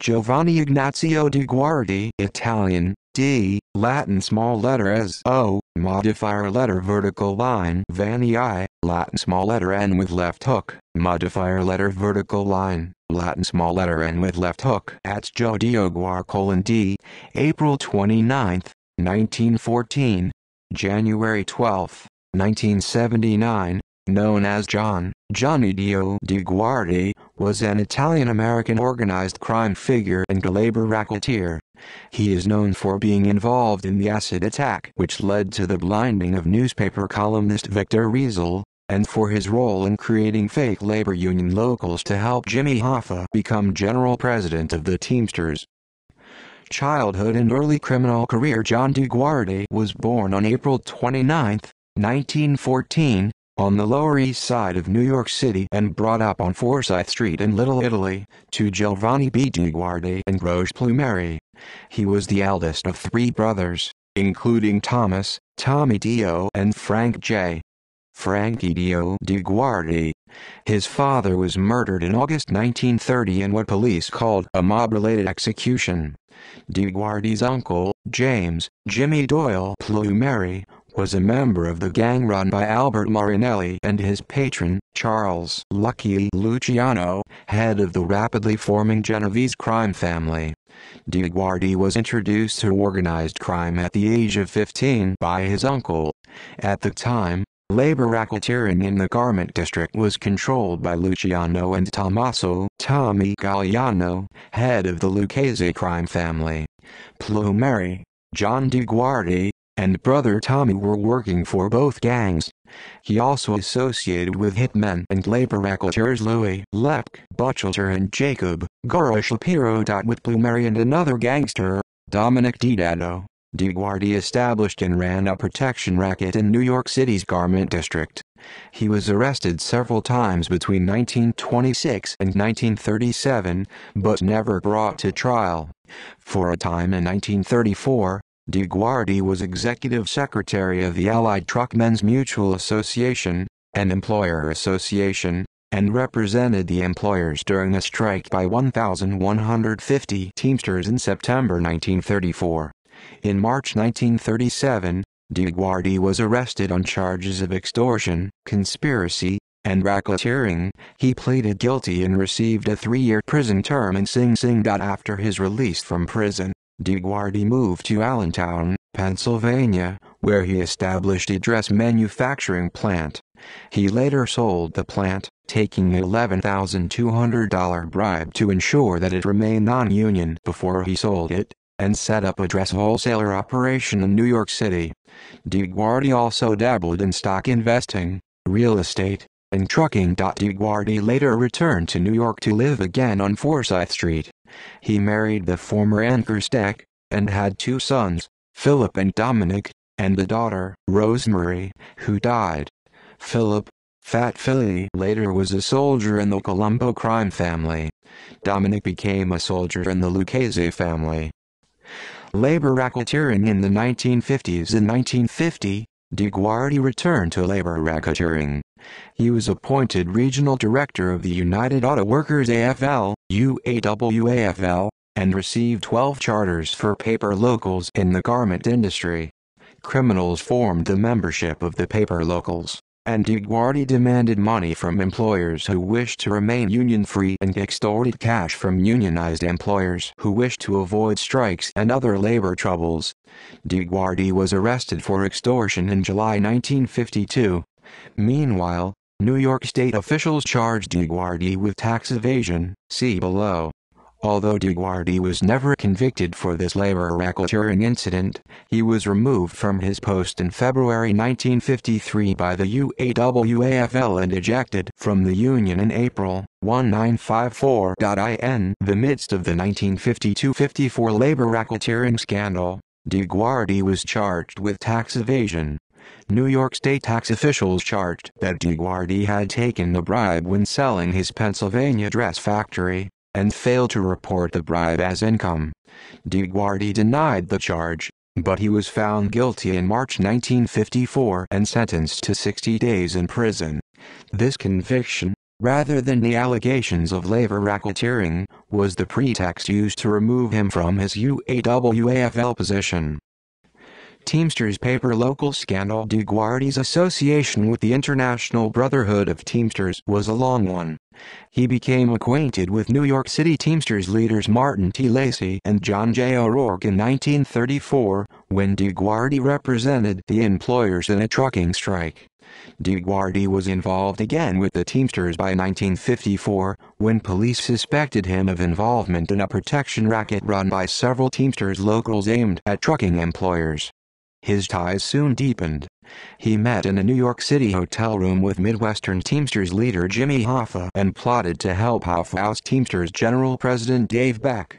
Giovanni Ignazio DiGuardi, Italian, D, Latin small letter S O, modifier letter vertical line Vanni I, Latin small letter N with left hook, modifier letter vertical line, Latin small letter N with left hook at Joe Dio D, April 29, 1914, January 12, 1979, known as Johnny Dio DiGuardi, was an Italian-American organized crime figure and labor racketeer. He is known for being involved in the acid attack which led to the blinding of newspaper columnist Victor Riesel, and for his role in creating fake labor union locals to help Dio Mafia become general president of the Teamsters. Childhood and early criminal career. John DiGuardi was born on April 29, 1914, on the Lower East Side of New York City and brought up on Forsyth Street in Little Italy, to Giovanni B. DiGuardi and Rose Plumeri. He was the eldest of three brothers, including Thomas, Tommy Dio and Frank J. Frankie Dio DiGuardi. His father was murdered in August 1930 in what police called a mob-related execution. DiGuardi's uncle, James Jimmy Doyle Plumeri, was a member of the gang run by Albert Marinelli and his patron, Charles Lucky Luciano, head of the rapidly forming Genovese crime family. DiGuardi was introduced to organized crime at the age of 15 by his uncle. At the time, labor racketeering in the garment district was controlled by Luciano and Tommaso Tommy Galliano, head of the Lucchese crime family. Plumeri, John DiGuardi, and brother Tommy were working for both gangs. He also associated with hitmen and labor racketeers Louis Lepke Buchalter and Jacob Goro Shapiro. With Plumeri and another gangster, Dominic Didado, DiGuardi established and ran a protection racket in New York City's garment district. He was arrested several times between 1926 and 1937, but never brought to trial. For a time in 1934, DiGuardi was executive secretary of the Allied Truckmen's Mutual Association, an employer association, and represented the employers during a strike by 1,150 Teamsters in September 1934. In March 1937, DiGuardi was arrested on charges of extortion, conspiracy, and racketeering. He pleaded guilty and received a 3-year prison term in Sing Sing. After his release from prison, DiGuardi moved to Allentown, Pennsylvania, where he established a dress manufacturing plant. He later sold the plant, taking an $11,200 bribe to ensure that it remained non-union before he sold it, and set up a dress wholesaler operation in New York City. DiGuardi also dabbled in stock investing, real estate, and trucking. DiGuardi later returned to New York to live again on Forsyth Street. He married the former anchor Steck, and had 2 sons, Philip and Dominic, and a daughter, Rosemary, who died. Philip, Fat Philly, later was a soldier in the Colombo crime family. Dominic became a soldier in the Lucchese family. Labor racketeering. In the 1950s. In 1950, DiGuardi returned to labor racketeering. He was appointed regional director of the United Auto Workers AFL, UAW-AFL, and received 12 charters for paper locals in the garment industry. Criminals formed the membership of the paper locals, and DiGuardi demanded money from employers who wished to remain union-free and extorted cash from unionized employers who wished to avoid strikes and other labor troubles. DiGuardi was arrested for extortion in July 1952. Meanwhile, New York state officials charged DiGuardi with tax evasion, see below. Although DiGuardi was never convicted for this labor racketeering incident, he was removed from his post in February 1953 by the UAW-AFL and ejected from the union in April 1954. In the midst of the 1952-54 labor racketeering scandal, DiGuardi was charged with tax evasion. New York state tax officials charged that DiGuardi had taken a bribe when selling his Pennsylvania dress factory, and failed to report the bribe as income. DiGuardi denied the charge, but he was found guilty in March 1954 and sentenced to 60 days in prison. This conviction, rather than the allegations of labor racketeering, was the pretext used to remove him from his UAWAFL position. Teamsters paper local scandal. DeGuardi's association with the International Brotherhood of Teamsters was a long one. He became acquainted with New York City Teamsters leaders Martin T. Lacy and John J. O'Rourke in 1934, when DeGuardi represented the employers in a trucking strike. DeGuardi was involved again with the Teamsters by 1954, when police suspected him of involvement in a protection racket run by several Teamsters locals aimed at trucking employers. His ties soon deepened. He met in a New York City hotel room with Midwestern Teamsters leader Jimmy Hoffa and plotted to help Hoffa oust Teamsters General President Dave Beck.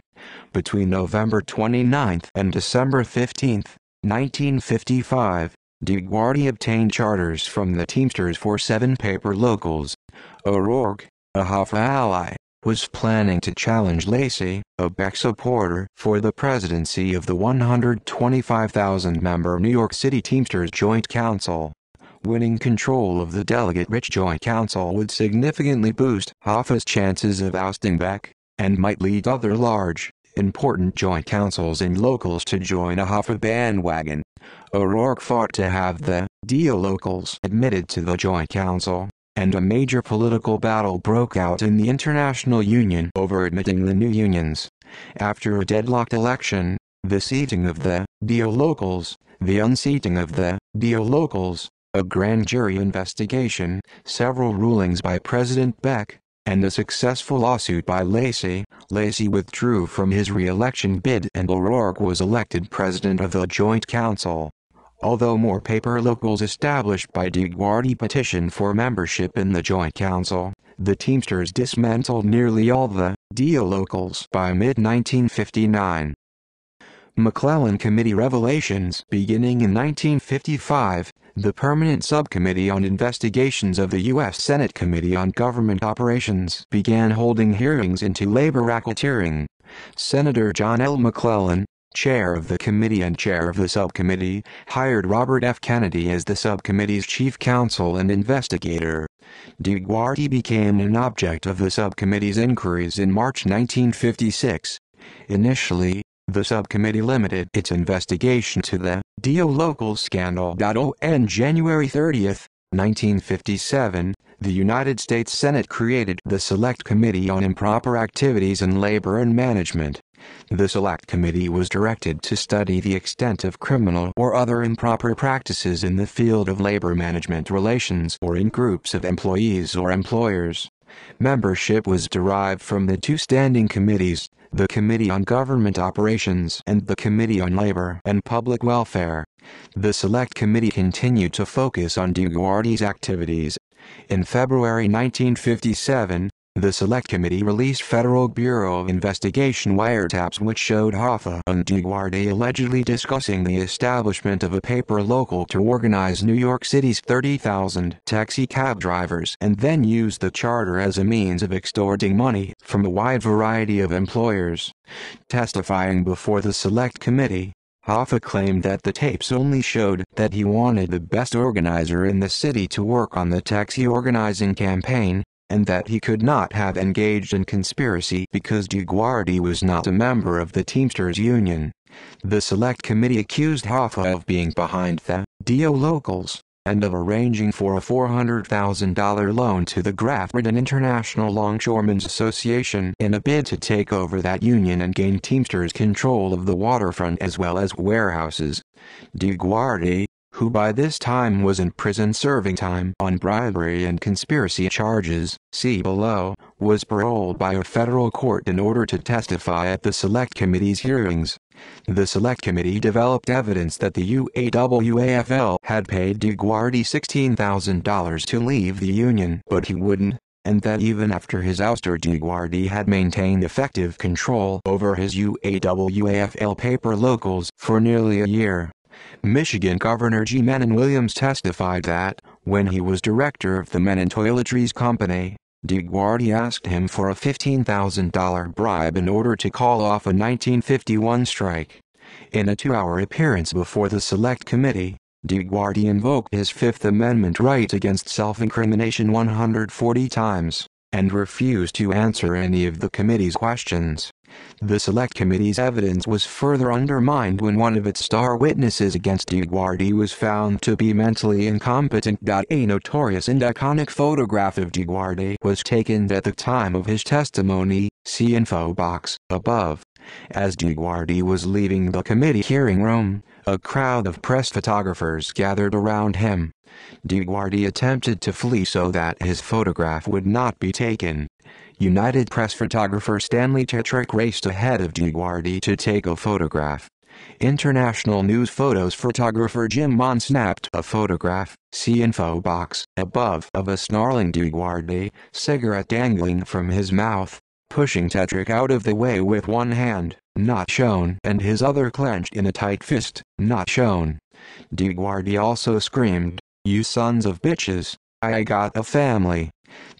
Between November 29 and December 15, 1955, DeGuardi obtained charters from the Teamsters for 7 paper locals. O'Rourke, a Hoffa ally, was planning to challenge Lacy, a Beck supporter, for the presidency of the 125,000-member New York City Teamsters Joint Council. Winning control of the delegate-rich Joint Council would significantly boost Hoffa's chances of ousting Beck, and might lead other large, important joint councils and locals to join a Hoffa bandwagon. O'Rourke fought to have the Dio locals admitted to the Joint Council, and a major political battle broke out in the International Union over admitting the new unions. After a deadlocked election, the seating of the Dio locals, the unseating of the Dio locals, a grand jury investigation, several rulings by President Beck, and a successful lawsuit by Lacy, Lacy withdrew from his re-election bid and O'Rourke was elected president of the Joint Council. Although more paper locals established by DeGuardi petitioned for membership in the Joint Council, the Teamsters dismantled nearly all the Dio locals by mid-1959. McClellan Committee revelations. Beginning in 1955, the Permanent Subcommittee on Investigations of the U.S. Senate Committee on Government Operations began holding hearings into labor racketeering. Senator John L. McClellan, chair of the committee and chair of the subcommittee, hired Robert F. Kennedy as the subcommittee's chief counsel and investigator. DeGuardi became an object of the subcommittee's inquiries in March 1956. Initially, the subcommittee limited its investigation to the Dio Locals scandal. On January 30, 1957, the United States Senate created the Select Committee on Improper Activities in Labor and Management. The Select Committee was directed to study the extent of criminal or other improper practices in the field of labor management relations or in groups of employees or employers. Membership was derived from the 2 standing committees, the Committee on Government Operations and the Committee on Labor and Public Welfare. The Select Committee continued to focus on DeGuardi's activities. In February 1957, the Select Committee released Federal Bureau of Investigation wiretaps which showed Hoffa and DeGuardi allegedly discussing the establishment of a paper local to organize New York City's 30,000 taxi cab drivers and then use the charter as a means of extorting money from a wide variety of employers. Testifying before the Select Committee, Hoffa claimed that the tapes only showed that he wanted the best organizer in the city to work on the taxi organizing campaign, and that he could not have engaged in conspiracy because DeGuardi was not a member of the Teamsters Union. The Select Committee accused Hoffa of being behind the Dio locals, and of arranging for a $400,000 loan to the Graft Britain International Longshoremen's Association in a bid to take over that union and gain Teamsters control of the waterfront as well as warehouses. DeGuardi, who by this time was in prison serving time on bribery and conspiracy charges, see below, was paroled by a federal court in order to testify at the Select Committee's hearings. The Select Committee developed evidence that the UAWAFL had paid DeGuardi $16,000 to leave the union but he wouldn't, and that even after his ouster DeGuardi had maintained effective control over his UAWAFL paper locals for nearly a year. Michigan Governor G. Menon Williams testified that, when he was director of the Menon Toiletries Company, DeGuardi asked him for a $15,000 bribe in order to call off a 1951 strike. In a 2-hour appearance before the Select Committee, DeGuardi invoked his Fifth Amendment right against self-incrimination 140 times. and refused to answer any of the committee's questions. The Select Committee's evidence was further undermined when one of its star witnesses against DeGuardi was found to be mentally incompetent. A notorious and iconic photograph of DeGuardi was taken at the time of his testimony, see info box above. As DeGuardi was leaving the committee hearing room, a crowd of press photographers gathered around him. DeGuardi attempted to flee so that his photograph would not be taken. United Press photographer Stanley Tetrick raced ahead of DeGuardi to take a photograph. International News Photos photographer Jim Mon snapped a photograph, see info box above, of a snarling DeGuardi, cigarette dangling from his mouth, pushing Tetrick out of the way with one hand, not shown, and his other clenched in a tight fist, not shown. DeGuardi also screamed, "You sons of bitches, I got a family."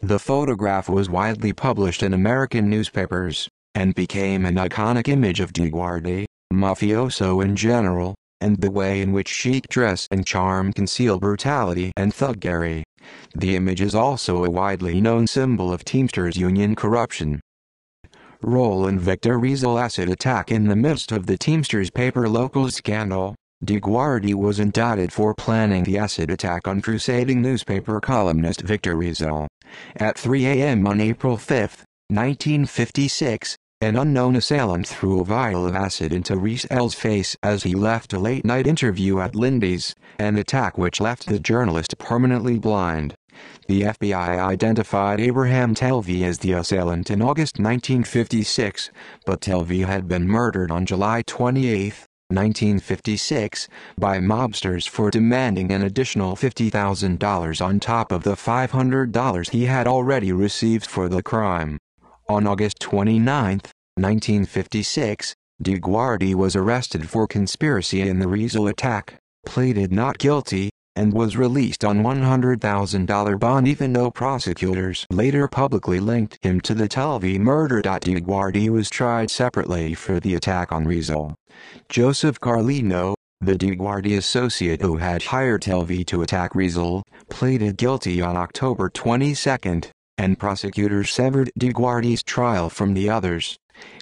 The photograph was widely published in American newspapers, and became an iconic image of DeGuardi, mafioso in general, and the way in which chic dress and charm conceal brutality and thuggery. The image is also a widely known symbol of Teamsters union corruption. Role in Victor Rizal acid attack. In the midst of the Teamsters paper locals scandal, DeGuardi was indicted for planning the acid attack on crusading newspaper columnist Victor Rizal. At 3 a.m. on April 5, 1956, an unknown assailant threw a vial of acid into Rizal's face as he left a late-night interview at Lindy's, an attack which left the journalist permanently blind. The FBI identified Abraham Telvey as the assailant in August 1956, but Telvey had been murdered on July 28, 1956, by mobsters for demanding an additional $50,000 on top of the $500 he had already received for the crime. On August 29, 1956, DeGuardi was arrested for conspiracy in the Rizal attack, pleaded not guilty, and was released on $100,000 bond even though prosecutors later publicly linked him to the Telvey murder. DeGuardi was tried separately for the attack on Rizal. Joseph Carlino, the DeGuardi associate who had hired Telvey to attack Rizal, pleaded guilty on October 22, and prosecutors severed DeGuardi's trial from the others.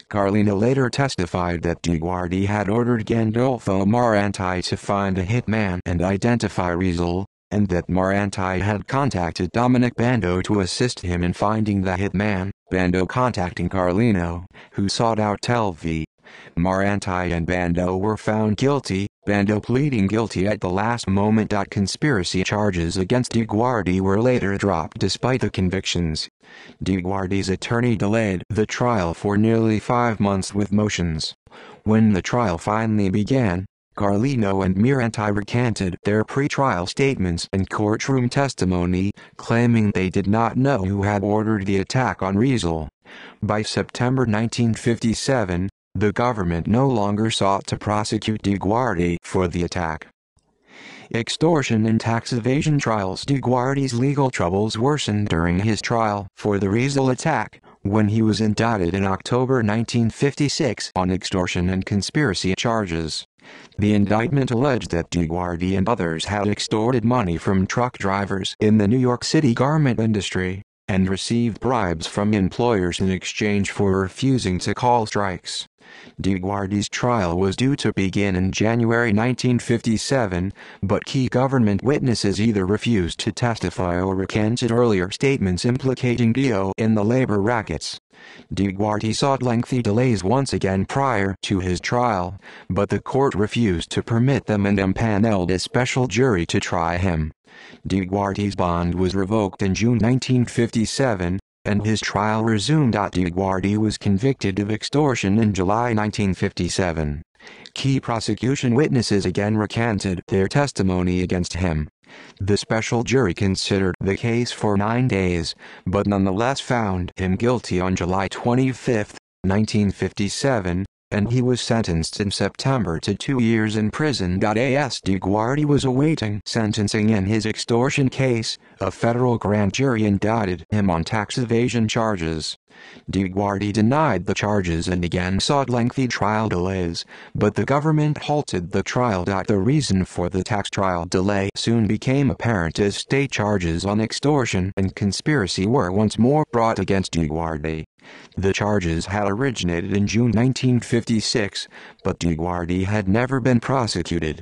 Carlino later testified that DeGuardi had ordered Gandolfo Maranti to find a hitman and identify Rizal, and that Maranti had contacted Dominic Bando to assist him in finding the hitman, Bando contacting Carlino, who sought out Telvey. Maranti and Bando were found guilty, Bando pleading guilty at the last moment. Conspiracy charges against DeGuardi were later dropped despite the convictions. DeGuardi's attorney delayed the trial for nearly 5 months with motions. When the trial finally began, Carlino and Maranti recanted their pre-trial statements and courtroom testimony, claiming they did not know who had ordered the attack on Rizal. By September 1957, the government no longer sought to prosecute DeGuardi for the attack. Extortion and tax evasion trials. DeGuardi's legal troubles worsened during his trial for the Rizal attack, when he was indicted in October 1956 on extortion and conspiracy charges. The indictment alleged that DeGuardi and others had extorted money from truck drivers in the New York City garment industry, and received bribes from employers in exchange for refusing to call strikes. DeGuardi's trial was due to begin in January 1957, but key government witnesses either refused to testify or recanted earlier statements implicating Dio in the labor rackets. DeGuardi sought lengthy delays once again prior to his trial, but the court refused to permit them and empaneled a special jury to try him. DeGuardi's bond was revoked in June 1957, and his trial resumed. DeGuardi was convicted of extortion in July 1957. Key prosecution witnesses again recanted their testimony against him. The special jury considered the case for 9 days, but nonetheless found him guilty on July 25, 1957, and he was sentenced in September to 2 years in prison. As DiGuardi was awaiting sentencing in his extortion case, a federal grand jury indicted him on tax evasion charges. DiGuardi denied the charges and again sought lengthy trial delays, but the government halted the trial. The reason for the tax trial delay soon became apparent as state charges on extortion and conspiracy were once more brought against DiGuardi. The charges had originated in June 1956, but DiGuardi had never been prosecuted.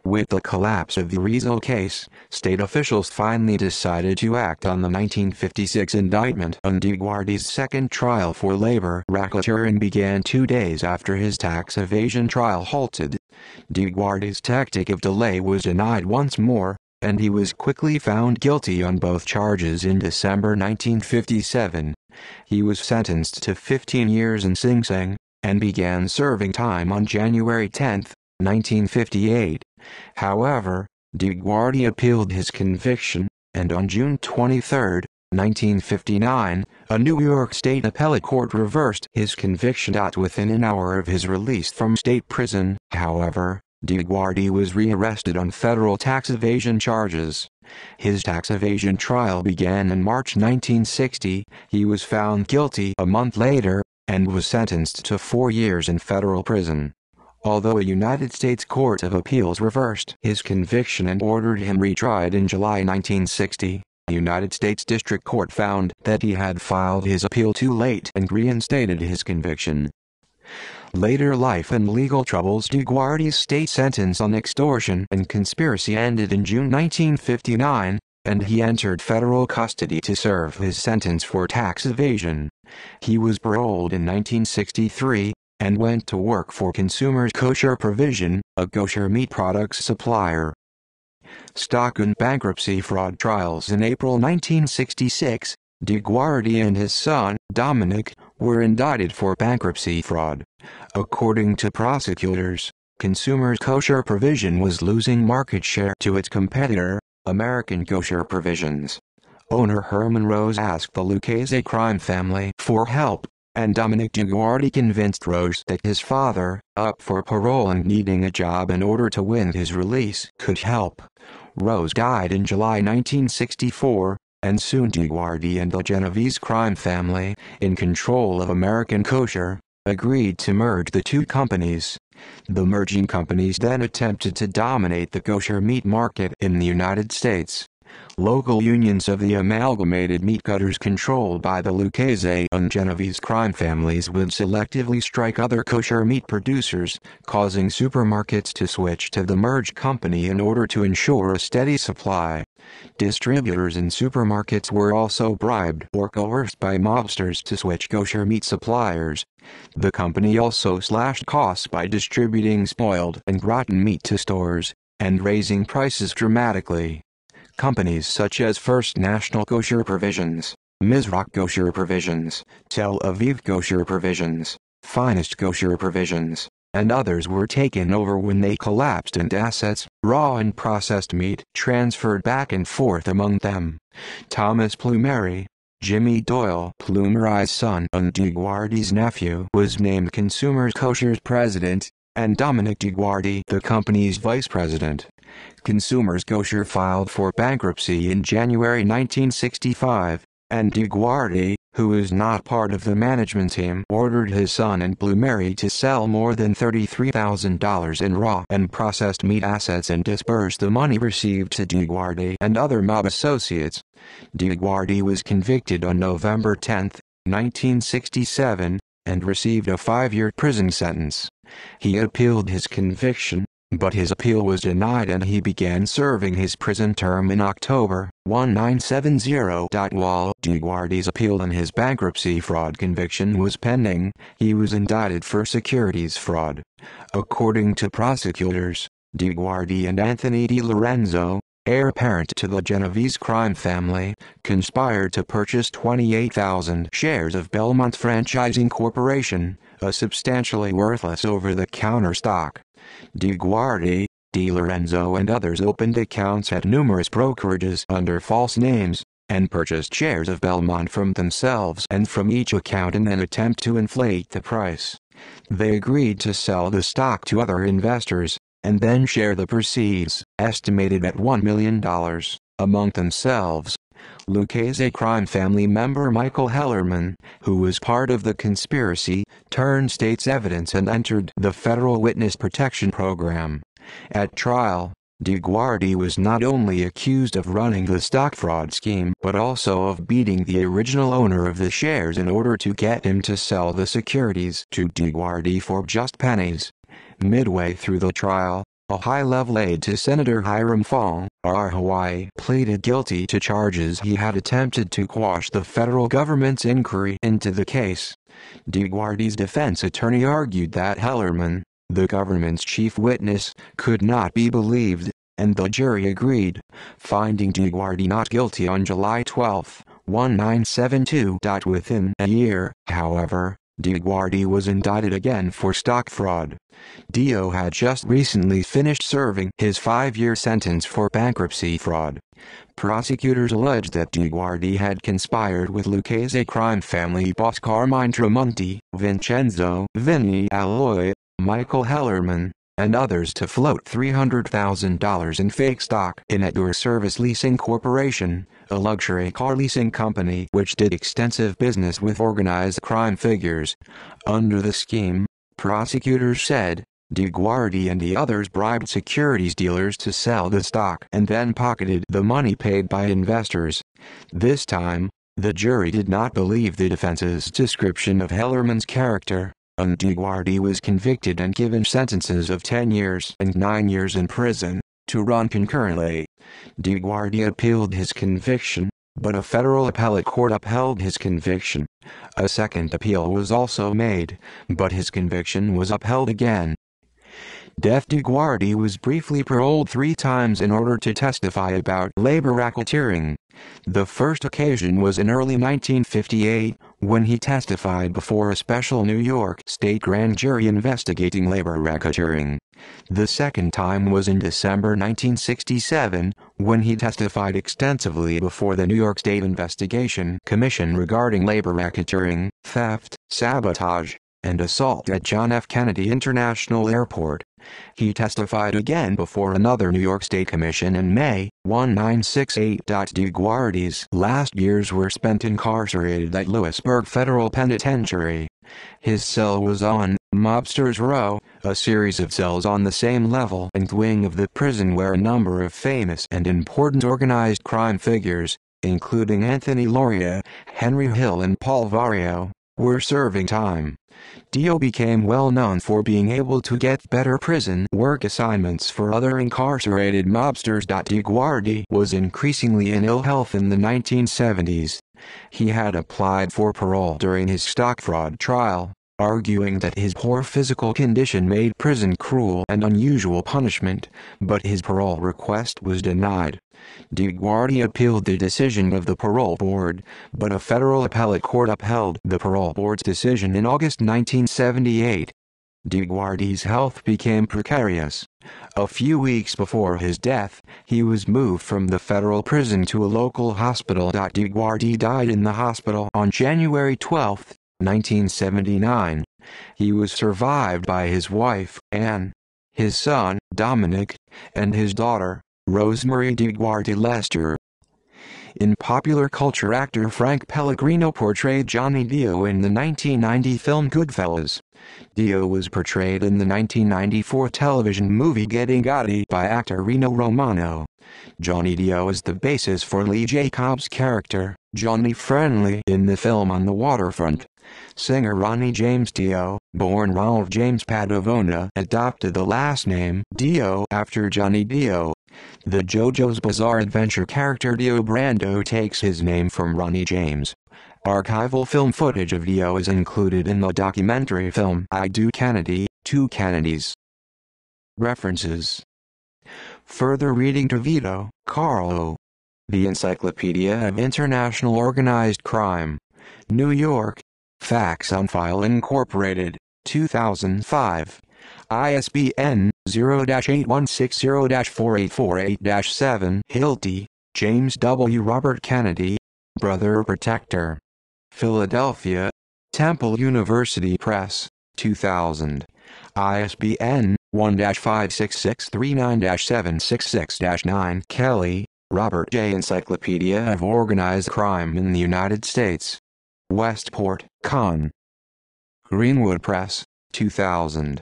With the collapse of the Rizal case, state officials finally decided to act on the 1956 indictment, and DiGuardi's second trial for labor racketeering began 2 days after his tax evasion trial halted. DiGuardi's tactic of delay was denied once more, and he was quickly found guilty on both charges in December 1957. He was sentenced to 15 years in Sing Sing, and began serving time on January 10, 1958. However, DiGuardi appealed his conviction, and on June 23, 1959, a New York State appellate court reversed his conviction. Within an hour of his release from state prison, however, DiGuardi was rearrested on federal tax evasion charges. His tax evasion trial began in March 1960. He was found guilty a month later, and was sentenced to 4 years in federal prison. Although a United States Court of Appeals reversed his conviction and ordered him retried in July 1960, the United States District Court found that he had filed his appeal too late and reinstated his conviction. Later life and legal troubles. DiGuardi's state sentence on extortion and conspiracy ended in June 1959, and he entered federal custody to serve his sentence for tax evasion. He was paroled in 1963, and went to work for Consumers Kosher Provision, a kosher meat products supplier. Stock and bankruptcy fraud trials. In April 1966, DiGuardi and his son, Dominic, were indicted for bankruptcy fraud. According to prosecutors, Consumers Kosher Provision was losing market share to its competitor, American Kosher Provisions. Owner Herman Rose asked the Lucchese crime family for help, and Dominic DiGuardi convinced Rose that his father, up for parole and needing a job in order to win his release, could help. Rose died in July 1964, and soon DiGuardi and the Genovese crime family, in control of American Kosher, agreed to merge the two companies. The merging companies then attempted to dominate the kosher meat market in the United States. Local unions of the amalgamated meat cutters controlled by the Lucchese and Genovese crime families would selectively strike other kosher meat producers, causing supermarkets to switch to the merged company in order to ensure a steady supply. Distributors in supermarkets were also bribed or coerced by mobsters to switch kosher meat suppliers. The company also slashed costs by distributing spoiled and rotten meat to stores, and raising prices dramatically. Companies such as First National Kosher Provisions, Mizrach Kosher Provisions, Tel Aviv Kosher Provisions, Finest Kosher Provisions, and others were taken over when they collapsed, and assets, raw and processed meat, transferred back and forth among them. Thomas Plumeri, Jimmy Doyle, Plumeri's son and DiGuardi's nephew, was named Consumers Kosher's president, and Dominic DiGuardi the company's vice president. Consumers Kosher filed for bankruptcy in January 1965, and DiGuardi, who is not part of the management team, ordered his son and Plumeri to sell more than $33,000 in raw and processed meat assets and disperse the money received to DiGuardi and other mob associates. DiGuardi was convicted on November 10, 1967, and received a 5-year prison sentence. He appealed his conviction, but his appeal was denied and he began serving his prison term in October 1970. While DiGuardi's appeal on his bankruptcy fraud conviction was pending, he was indicted for securities fraud. According to prosecutors, DiGuardi and Anthony DiLorenzo, heir apparent to the Genovese crime family, conspired to purchase 28,000 shares of Belmont Franchising Corporation, a substantially worthless over-the-counter stock. DiGuardi, DiLorenzo and others opened accounts at numerous brokerages under false names, and purchased shares of Belmont from themselves and from each account in an attempt to inflate the price. They agreed to sell the stock to other investors, and then share the proceeds, estimated at $1 million, among themselves. Lucchese crime family member Michael Hellerman, who was part of the conspiracy, turned state's evidence and entered the federal witness protection program. At trial, DeGuardi was not only accused of running the stock fraud scheme but also of beating the original owner of the shares in order to get him to sell the securities to DeGuardi for just pennies. Midway through the trial, a high-level aide to Senator Hiram Fong, R. Hawaii, pleaded guilty to charges he had attempted to quash the federal government's inquiry into the case. DeGuardi's defense attorney argued that Hellerman, the government's chief witness, could not be believed, and the jury agreed, finding DeGuardi not guilty on July 12, 1972. Within a year, however, DeGuardi was indicted again for stock fraud. Dio had just recently finished serving his 5-year sentence for bankruptcy fraud. Prosecutors alleged that DeGuardi had conspired with Lucchese crime family boss Carmine Tramonti, Vincenzo Vinny Alloy, Michael Hellerman, and others to float $300,000 in fake stock in Outdoor Service Leasing Corporation, a luxury car leasing company which did extensive business with organized crime figures. Under the scheme, prosecutors said, DeGuardi and the others bribed securities dealers to sell the stock and then pocketed the money paid by investors. This time, the jury did not believe the defense's description of Hellerman's character, and DeGuardi was convicted and given sentences of 10 years and 9 years in prison, to run concurrently. DeGuardi appealed his conviction, but a federal appellate court upheld his conviction. A second appeal was also made, but his conviction was upheld again. DeGuardi was briefly paroled 3 times in order to testify about labor racketeering. The first occasion was in early 1958, when he testified before a special New York State grand jury investigating labor racketeering. The second time was in December 1967, when he testified extensively before the New York State Investigation Commission regarding labor racketeering, theft, sabotage, and assault at John F. Kennedy International Airport. He testified again before another New York State Commission in May 1968. DeGuardi's last years were spent incarcerated at Lewisburg Federal Penitentiary. His cell was on Mobsters Row, a series of cells on the same level and wing of the prison where a number of famous and important organized crime figures, including Anthony Lauria, Henry Hill and Paul Vario, were serving time. Dio became well known for being able to get better prison work assignments for other incarcerated mobsters. DeGuardi was increasingly in ill health in the 1970s. He had applied for parole during his stock fraud trial, arguing that his poor physical condition made prison cruel and unusual punishment, but his parole request was denied. DeGuardi appealed the decision of the parole board, but a federal appellate court upheld the parole board's decision in August 1978. DeGuardi's health became precarious. A few weeks before his death, he was moved from the federal prison to a local hospital. DeGuardi died in the hospital on January 12, 1979. He was survived by his wife, Anne, his son, Dominic, and his daughter, Rosemary DeGuardi Lester. In popular culture, actor Frank Pellegrino portrayed Johnny Dio in the 1990 film Goodfellas. Dio was portrayed in the 1994 television movie Getting Gotti by actor Reno Romano. Johnny Dio is the basis for Lee Jacobs' character, Johnny Friendly, in the film On the Waterfront. Singer Ronnie James Dio, born Ronald James Padavona, adopted the last name Dio after Johnny Dio. The JoJo's Bizarre Adventure character Dio Brando takes his name from Ronnie James. Archival film footage of Dio is included in the documentary film I Do Kennedy, Two Kennedys. References. Further reading: Vito, Carlo. The Encyclopedia of International Organized Crime. New York. Facts on File Incorporated, 2005. ISBN 0-8160-4848-7. Hilty, James W. Robert Kennedy, Brother Protector. Philadelphia, Temple University Press. 2000. ISBN 1-56639-766-9. Kelly, Robert J. Encyclopedia of Organized Crime in the United States. Westport, Conn. Greenwood Press, 2000.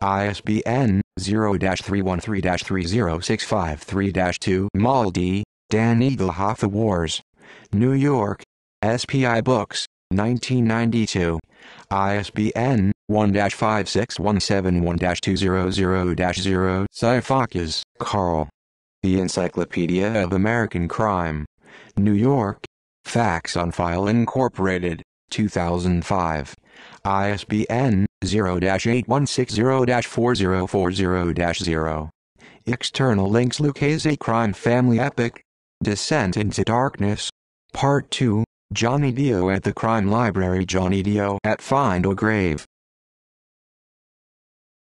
ISBN 0-313-30653-2. Maldi, Dan Eaglehoff. The Wars. New York, SPI Books, 1992. ISBN 1-56171-200-0. Sifakis, Carl. The Encyclopedia of American Crime. New York, Facts on File Incorporated, 2005. ISBN 0-8160-4040-0. External links. Lucchese Crime Family Epic. Descent into Darkness. Part 2. Johnny Dio at the Crime Library. Johnny Dio at Find a Grave.